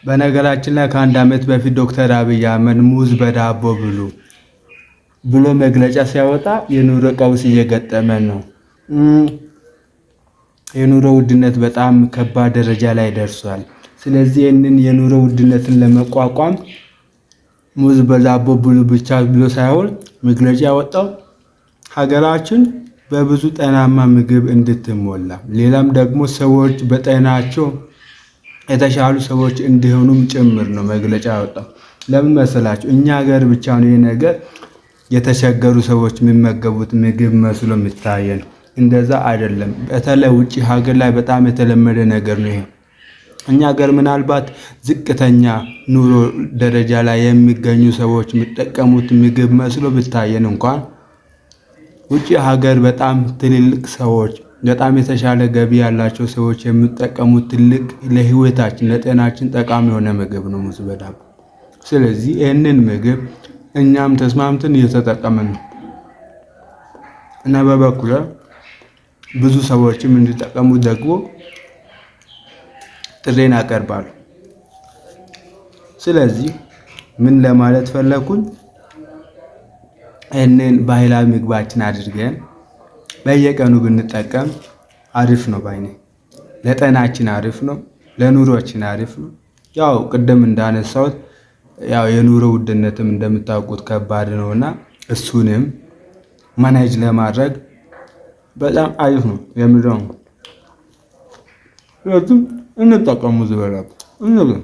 በነገራችን ላይ ከአንድ ዓመት በፊት ዶክተር አብይ አህመድ ሙዝ በዳቦ ብሉ ብሎ መግለጫ ሲያወጣ የኑሮ ቀውስ እየገጠመን ነው። የኑሮ ውድነት በጣም ከባድ ደረጃ ላይ ደርሷል። ስለዚህ ይህንን የኑሮ ውድነትን ለመቋቋም ሙዝ በዳቦ ብሉ ብቻ ብሎ ሳይሆን መግለጫ ያወጣው ሀገራችን በብዙ ጤናማ ምግብ እንድትሞላ ሌላም ደግሞ ሰዎች በጤናቸው የተሻሉ ሰዎች እንዲሆኑም ጭምር ነው መግለጫ ያወጣው። ለምን መሰላችሁ? እኛ ሀገር ብቻ ነው ይሄ ነገር የተቸገሩ ሰዎች የሚመገቡት ምግብ መስሎ የሚታየን። እንደዛ አይደለም። በተለይ ውጪ ሀገር ላይ በጣም የተለመደ ነገር ነው ይሄ። እኛ ሀገር ምናልባት ዝቅተኛ ኑሮ ደረጃ ላይ የሚገኙ ሰዎች የሚጠቀሙት ምግብ መስሎ ብታየን እንኳን ውጪ ሀገር በጣም ትልልቅ ሰዎች በጣም የተሻለ ገቢ ያላቸው ሰዎች የሚጠቀሙት ትልቅ ለህይወታችን ለጤናችን ጠቃሚ የሆነ ምግብ ነው ሙዝ በዳቦ። ስለዚህ ይህንን ምግብ እኛም ተስማምተን እየተጠቀምን ነው እና በበኩሌ ብዙ ሰዎችም እንዲጠቀሙ ደግሞ ጥሬን አቀርባለሁ። ስለዚህ ምን ለማለት ፈለኩኝ? ይህንን ባህላዊ ምግባችን አድርገን በየቀኑ ብንጠቀም አሪፍ ነው ባይ ነኝ። ለጤናችን አሪፍ ነው፣ ለኑሮችን አሪፍ ነው። ያው ቅድም እንዳነሳሁት ያው የኑሮ ውድነትም እንደምታውቁት ከባድ ነውና እሱንም ማኔጅ ለማድረግ በጣም አሪፍ ነው የሚለው ነው። ስለዚህ እንጠቀሙ ሙዝ በዳቦ የሚለው ነው።